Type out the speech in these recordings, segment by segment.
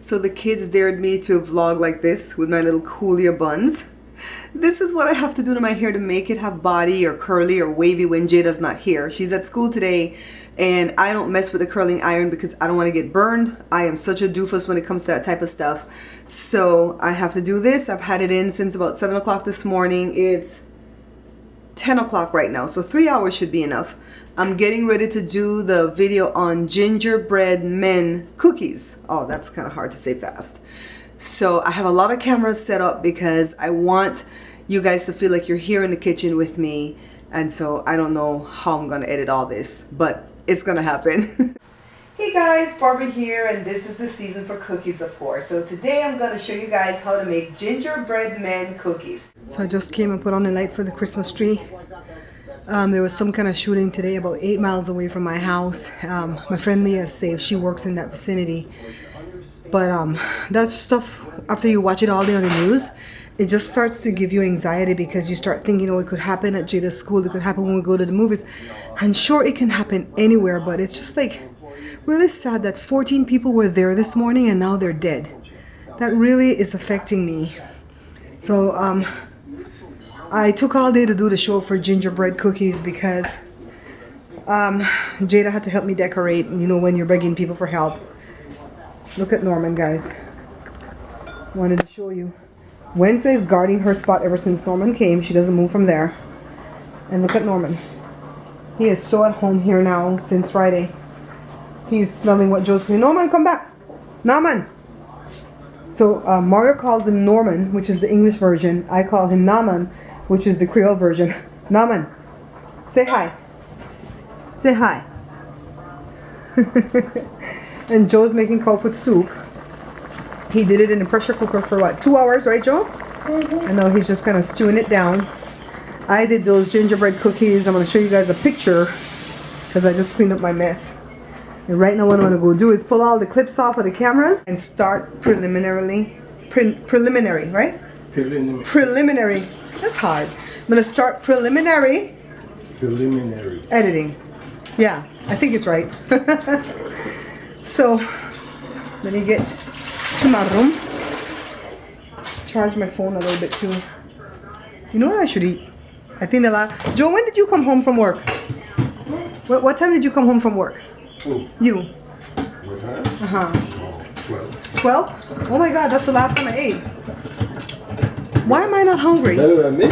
So the kids dared me to vlog like this with my little Coolia buns. This is what I have to do to my hair to make it have body or curly or wavy when Jada's not here. She's at school today and I don't mess with the curling iron because I don't want to get burned. I am such a doofus when it comes to that type of stuff. So I have to do this. I've had it in since about 7 o'clock this morning. It's 10 o'clock right now, so 3 hours should be enough. I'm getting ready to do the video on gingerbread men cookies. Oh, that's kind of hard to say fast. So I have a lot of cameras set up because I want you guys to feel like you're here in the kitchen with me. And so I don't know how I'm gonna edit all this, but it's gonna happen. Hey guys, Barbara here, and this is the season for cookies, of course. So today I'm gonna show you guys how to make gingerbread man cookies. So I just came and put on the light for the Christmas tree. There was some kind of shooting today about 8 miles away from my house. My friend Leah is safe, she works in that vicinity. But that stuff, after you watch it all day on the news, it just starts to give you anxiety because you start thinking, oh, it could happen at Jada's school, it could happen when we go to the movies. And sure, it can happen anywhere, but it's just like really sad that 14 people were there this morning and now they're dead. That really is affecting me. So I took all day to do the show for gingerbread cookies because Jada had to help me decorate, you know, when you're begging people for help. Look at Norman, guys. Wanted to show you. Wednesday is guarding her spot ever since Norman came. She doesn't move from there. And look at Norman. He is so at home here now since Friday. He's smelling what Joe's cooking. Norman, come back. Norman. So Mario calls him Norman, which is the English version. I call him Naman, which is the Creole version. Naman, say hi. Say hi. And Joe's making cold soup. He did it in the pressure cooker for what, 2 hours, right, Joe? And now he's just kind of stewing it down. I did those gingerbread cookies. I'm going to show you guys a picture because I just cleaned up my mess. And right now what I'm going to go do is pull all the clips off of the cameras and start preliminary, right? Preliminary. That's hard. I'm going to start preliminary editing. Yeah, I think it's right. So, let me get to my room. Charge my phone a little bit too. You know what I should eat? I think Joe, when did you come home from work? What time did you come home from work? Who? You. What time? Uh-huh. 12. 12? Oh my God, that's the last time I ate. Why am I not hungry? Better than me.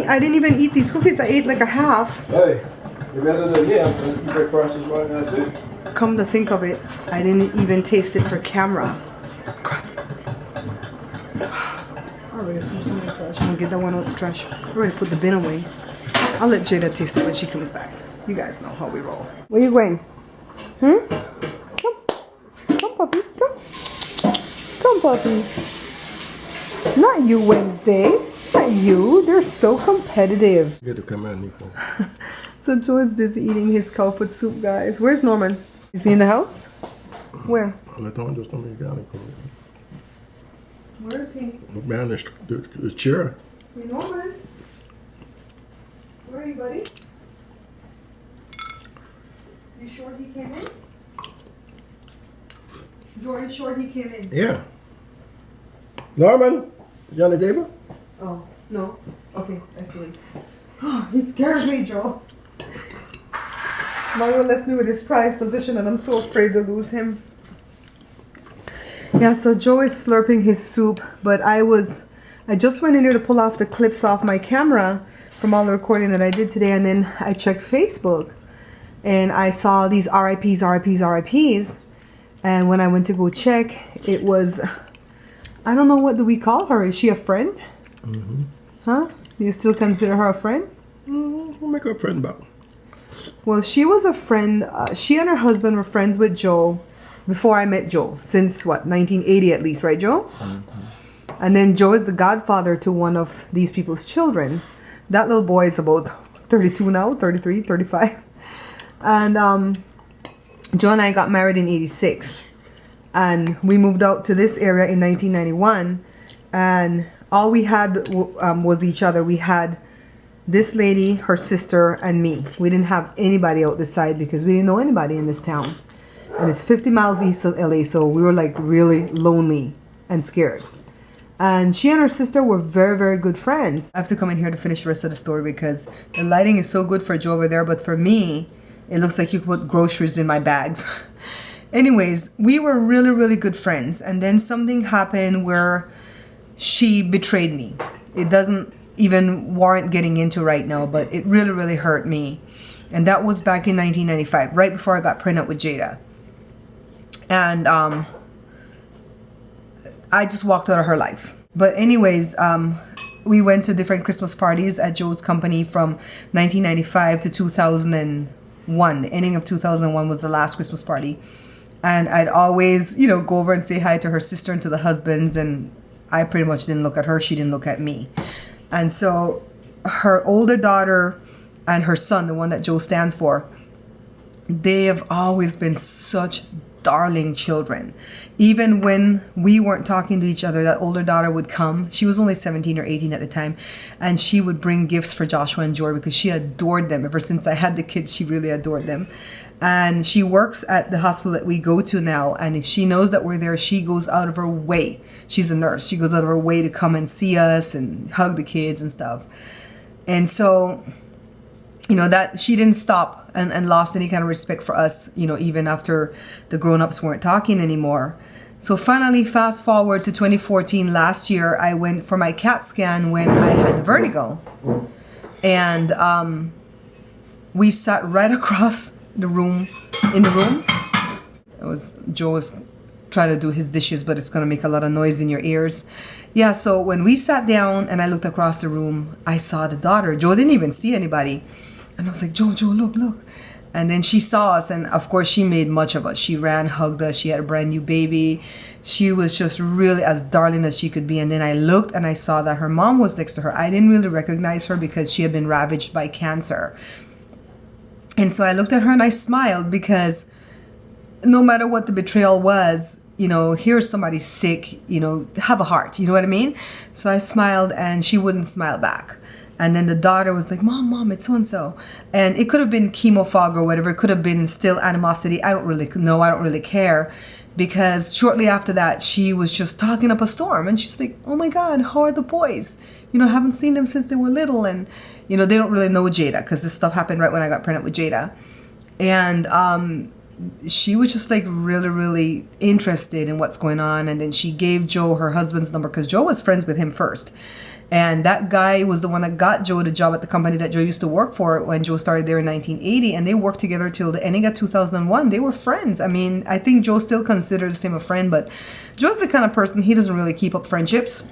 I didn't even eat these cookies. I ate like a half. Hey, you're better than me. I'm eat breakfast as well. That's it. Come to think of it, I didn't even taste it for camera. Crap. I already threw some in the trash. I'm gonna get that one out the trash. I already put the bin away. I'll let Jada taste it when she comes back. You guys know how we roll. Where you going? Come. Come, puppy. Come. Come, puppy. Not you, Wednesday. Not you. They're so competitive. Get to come out, Nico. So Joe is busy eating his cow foot soup, guys. Where's Norman? Is he in the house? Where? Where is he? Look behind the chair. Hey, Norman. Where are you, buddy? You sure he came in? Joe, are you sure he came in? Yeah. Norman, is he on the table? Oh, no. Okay, I see him. Oh, he scares me, Joe. Mario left me with his prized position and I'm so afraid to lose him. Yeah, so Joe is slurping his soup, but I just went in here to pull off the clips off my camera from all the recording that I did today, and then I checked Facebook and I saw these RIPs, and when I went to go check, it was, I don't know, what do we call her? Is she a friend? Mm-hmm. Huh? Do you still consider her a friend? We'll make her a friend back. Well, she was a friend. She and her husband were friends with Joe before I met Joe, since what, 1980 at least, right, Joe? Mm-hmm. And then Joe is the godfather to one of these people's children. That little boy is about 32 now, 33, 35. And Joe and I got married in 86. And we moved out to this area in 1991. And all we had was each other. We had this lady, her sister, and me. We didn't have anybody out this side because we didn't know anybody in this town. and it's 50 miles east of LA, so we were like really lonely and scared. And she and her sister were very, very good friends. I have to come in here to finish the rest of the story because the lighting is so good for Joe over there, but for me, it looks like you could put groceries in my bags. Anyways, we were really, really good friends. And then something happened where she betrayed me. It doesn't even warrant getting into right now, but it really, really hurt me. And that was back in 1995, right before I got pregnant with Jada. And I just walked out of her life. But anyways, we went to different Christmas parties at Joe's company from 1995 to 2001. The ending of 2001 was the last Christmas party. And I'd always, go over and say hi to her sister and to the husbands. And I pretty much didn't look at her. She didn't look at me. And so her older daughter and her son, the one that Joe stands for, they have always been such darling children. Even when we weren't talking to each other, that older daughter would come. She was only 17 or 18 at the time. And she would bring gifts for Joshua and Jory because she adored them. Ever since I had the kids, she really adored them. And she works at the hospital that we go to now. And if she knows that we're there, she goes out of her way. She's a nurse. She goes out of her way to come and see us and hug the kids and stuff. And so, that she didn't stop and lost any kind of respect for us, even after the grown-ups weren't talking anymore. So finally, fast forward to 2014, last year, I went for my CAT scan when I had the vertigo. And we sat right across in the room. Joe was trying to do his dishes, but it's going to make a lot of noise in your ears. Yeah, so when we sat down and I looked across the room, I saw the daughter. Joe didn't even see anybody. And I was like, Joe, look. And then she saw us, and of course she made much of us. She ran, hugged us. She had a brand new baby. She was just really as darling as she could be. And then I looked and I saw that her mom was next to her. I didn't really recognize her because she had been ravaged by cancer. And so I looked at her and I smiled because no matter what the betrayal was, here's somebody sick, have a heart, you know what I mean? So I smiled and she wouldn't smile back. And then the daughter was like, Mom, it's so-and-so. And it could have been chemo fog or whatever. It could have been still animosity. I don't really know. I don't really care. Because shortly after that, she was just talking up a storm. And she's like, oh my God, how are the boys? Haven't seen them since they were little. And, they don't really know Jada because this stuff happened right when I got pregnant with Jada. And she was just like really, really interested in what's going on. And then she gave Joe her husband's number because Joe was friends with him first. And that guy was the one that got Joe the job at the company that Joe used to work for when Joe started there in 1980. And they worked together till the ending of 2001. They were friends. I mean, I think Joe still considers him a friend, but Joe's the kind of person, he doesn't really keep up friendships.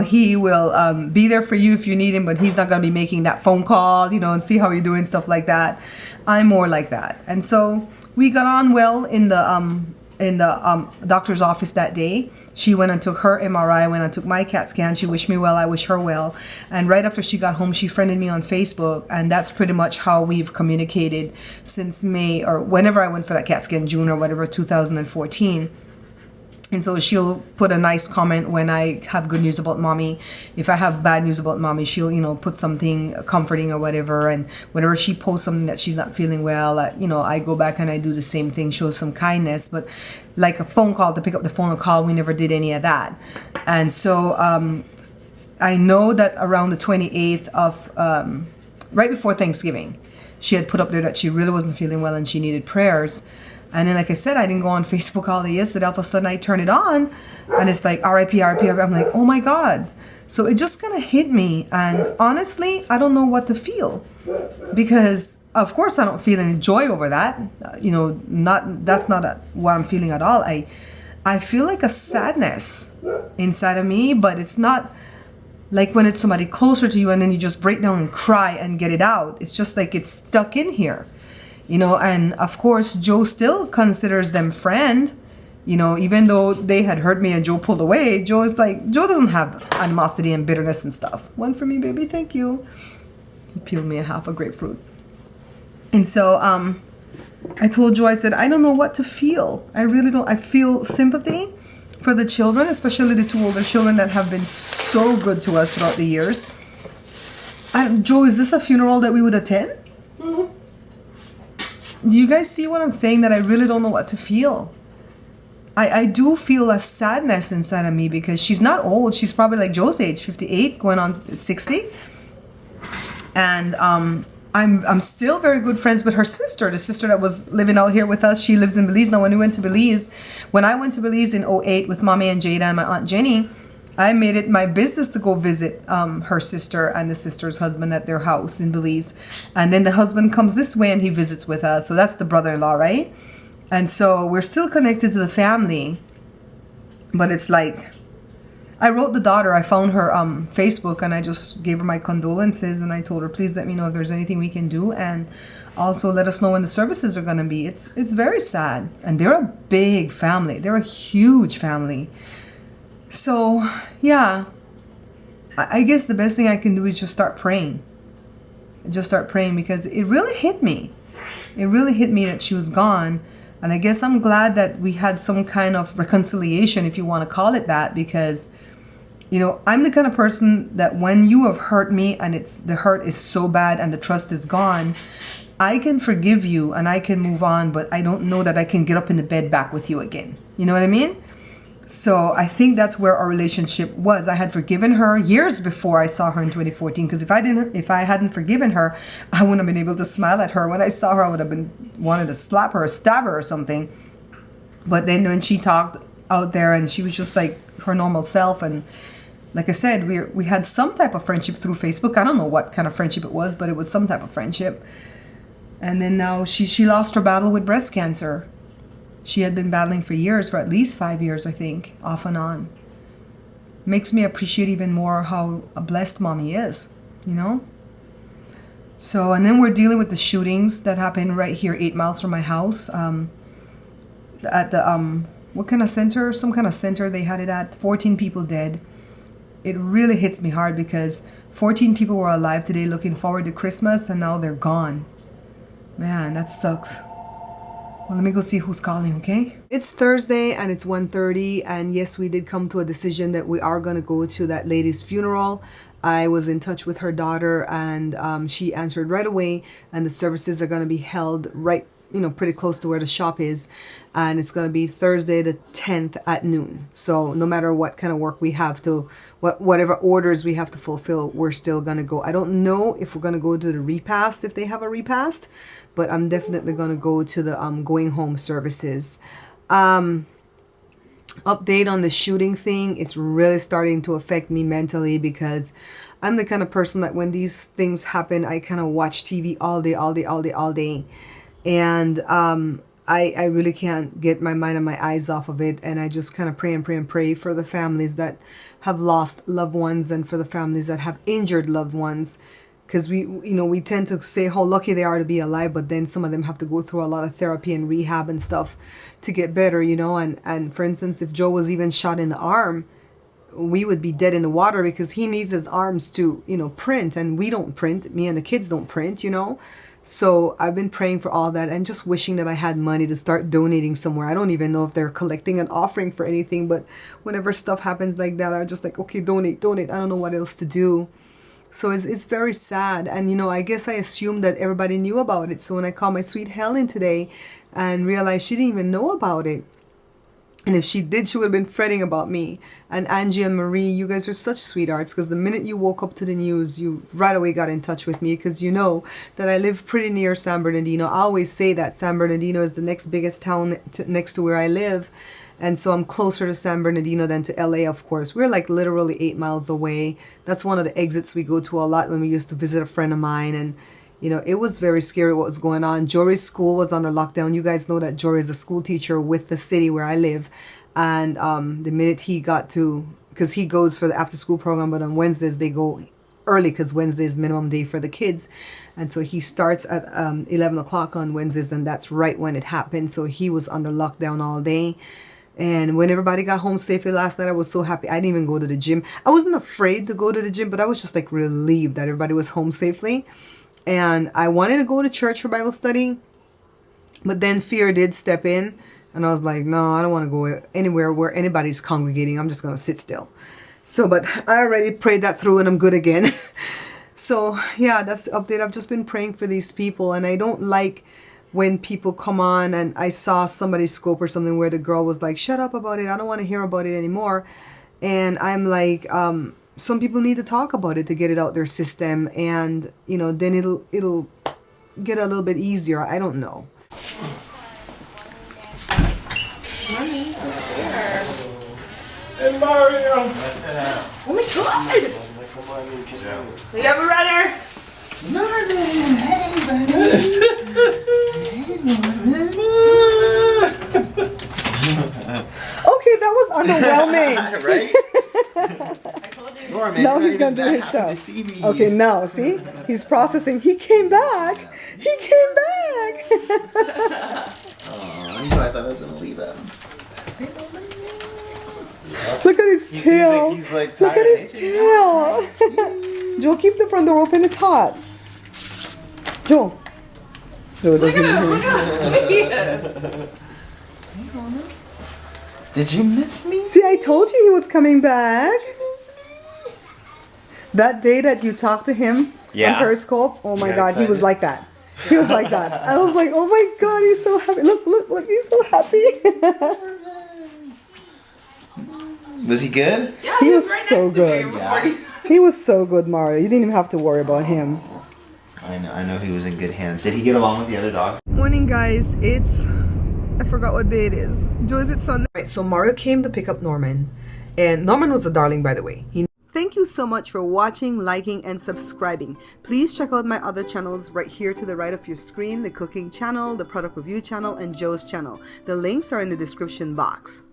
He will be there for you if you need him, but he's not going to be making that phone call, and see how you're doing, stuff like that. I'm more like that. And so we got on well in the doctor's office that day. She went and took her MRI. I went and took my CAT scan. She wished me well. I wish her well. And right after she got home, she friended me on Facebook. And that's pretty much how we've communicated since May, or whenever I went for that CAT scan, June or whatever, 2014. And so she'll put a nice comment when I have good news about mommy. If I have bad news about mommy, she'll, put something comforting or whatever. And whenever she posts something that she's not feeling well, I go back and I do the same thing, show some kindness. But like a phone call, to pick up the phone and call, we never did any of that. And so I know that around the 28th of, right before Thanksgiving, she had put up there that she really wasn't feeling well and she needed prayers. And then, like I said, I didn't go on Facebook all day yesterday. All of a sudden, I turn it on, and it's like RIP. I'm like, oh my God. So it just kind of hit me. And honestly, I don't know what to feel. Because, of course, I don't feel any joy over that. That's not what I'm feeling at all. I feel like a sadness inside of me, but it's not like when it's somebody closer to you and then you just break down and cry and get it out. It's just like it's stuck in here. And of course, Joe still considers them friend, even though they had hurt me and Joe pulled away. Joe doesn't have animosity and bitterness and stuff. One for me, baby, thank you. He peeled me half a grapefruit. And so I told Joe, I said, I don't know what to feel. I really don't. I feel sympathy for the children, especially the two older children that have been so good to us throughout the years. Joe, is this a funeral that we would attend? Do you guys see what I'm saying? That I really don't know what to feel. I do feel a sadness inside of me because she's not old. She's probably like Joe's age, 58, going on 60. And I'm still very good friends with her sister, the sister that was living out here with us. She lives in Belize. Now, when I went to Belize in '08 with Mommy and Jada and my Aunt Jenny, I made it my business to go visit her sister and the sister's husband at their house in Belize. And then the husband comes this way and he visits with us. So that's the brother-in-law, right? And so we're still connected to the family. But it's like, I wrote the daughter, I found her Facebook, and I just gave her my condolences, and I told her, please let me know if there's anything we can do, and also let us know when the services are going to be. It's very sad, and they're a big family. They're a huge family. So, yeah, I guess the best thing I can do is just start praying. Just start praying, because it really hit me. It really hit me that she was gone. And I guess I'm glad that we had some kind of reconciliation, if you want to call it that, because, you know, I'm the kind of person that when you have hurt me and the hurt is so bad and the trust is gone, I can forgive you and I can move on, but I don't know that I can get up in the bed back with you again. You know what I mean? So I think that's where our relationship was. I had forgiven her years before I saw her in 2014, because if I hadn't forgiven her, I wouldn't have been able to smile at her. When I saw her, I would have been wanted to slap her or stab her or something. But then when she talked out there and she was just like her normal self, and like I said, we had some type of friendship through Facebook. I don't know what kind of friendship it was, but it was some type of friendship. And then now she lost her battle with breast cancer. She had been battling for years, for at least 5 years, I think, off and on. Makes me appreciate even more how blessed Mommy is, you know? So, and then we're dealing with the shootings that happened right here, 8 miles from my house. At the, what kind of center? Some kind of center they had it at. 14 people dead. It really hits me hard because 14 people were alive today looking forward to Christmas, and now they're gone. Man, that sucks. Well, let me go see who's calling, okay? It's Thursday and it's 1:30, and yes, we did come to a decision that we are going to go to that lady's funeral. I was in touch with her daughter, and she answered right away, and the services are going to be held right, you know, pretty close to where the shop is, and it's going to be Thursday the 10th at noon. So no matter what kind of work we have to, whatever orders we have to fulfill, we're still going to go. I don't know if we're going to go to the repast, if they have a repast, but I'm definitely going to go to the going home services. Update on the shooting thing. It's really starting to affect me mentally, because I'm the kind of person that when these things happen, I kind of watch TV all day. And I really can't get my mind and my eyes off of it. And I just kind of pray for the families that have lost loved ones, and for the families that have injured loved ones. Because we tend to say how lucky they are to be alive, but then some of them have to go through a lot of therapy and rehab and stuff to get better, you know. And for instance, if Joe was even shot in the arm, we would be dead in the water, because he needs his arms to, you know, print, and we don't print. Me and the kids don't print, you know. So I've been praying for all that, and just wishing that I had money to start donating somewhere. I don't even know if they're collecting an offering for anything, but whenever stuff happens like that, I'm just like, okay, donate. I don't know what else to do. So it's very sad. And, you know, I guess I assumed that everybody knew about it. So when I called my sweet Helen today and realized she didn't even know about it, and if she did, she would have been fretting about me. And Angie and Marie, you guys are such sweethearts, because the minute you woke up to the news, you right away got in touch with me, because you know that I live pretty near San Bernardino. I always say that San Bernardino is the next biggest town next to where I live. And so I'm closer to San Bernardino than to LA, of course. We're like literally 8 miles away. That's one of the exits we go to a lot when we used to visit a friend of mine. And, you know, it was very scary what was going on. Jory's school was under lockdown. You guys know that Jory is a school teacher with the city where I live. And the minute he got to, because he goes for the after school program, but on Wednesdays they go early, because Wednesday is minimum day for the kids. And so he starts at 11 o'clock on Wednesdays, and that's right when it happened. So he was under lockdown all day. And when everybody got home safely last night, I was so happy. I didn't even go to the gym. I wasn't afraid to go to the gym, but I was just like relieved that everybody was home safely. And I wanted to go to church for Bible study, but then fear did step in. And I was like, no, I don't want to go anywhere where anybody's congregating. I'm just going to sit still. So, but I already prayed that through, and I'm good again. So yeah, that's the update. I've just been praying for these people, and I don't like when people come on, and I saw somebody's scope or something where the girl was like, shut up about it, I don't want to hear about it anymore. And I'm like, some people need to talk about it to get it out their system, and you know, then it'll get a little bit easier. I don't know. Hey, Mario. Oh my god! We have a runner! Norman, hey buddy. Hey Norman. Okay, that was underwhelming. Right? Norman, Now you're he's not gonna do even his back stuff. to see me. Okay, now see, he's processing. He came back. He came back. Oh, you know I thought I was gonna leave him. Look at his He seems tail. like he's like Look tired. at his tail. Joe, keep the front door open. It's hot. Joe. Joe doesn't hear. Did you miss me? See, I told you he was coming back. That day that you talked to him Yeah. on Periscope, oh my got God, he was excited? like that. He was like that. I was like, oh my God, he's so happy. Look, he's so happy. Was he good? Yeah, He was right so next to me good. before Yeah. you- He was so good, Mario. You didn't even have to worry about him. I know he was in good hands. Did he get along with the other dogs? Morning, guys. I forgot what day it is. Joe, is it Sunday? Right, so Mario came to pick up Norman. And Norman was a darling, by the way. Thank you so much for watching, liking, and subscribing. Please check out my other channels right here to the right of your screen, the cooking channel, the product review channel, and Joe's channel. The links are in the description box.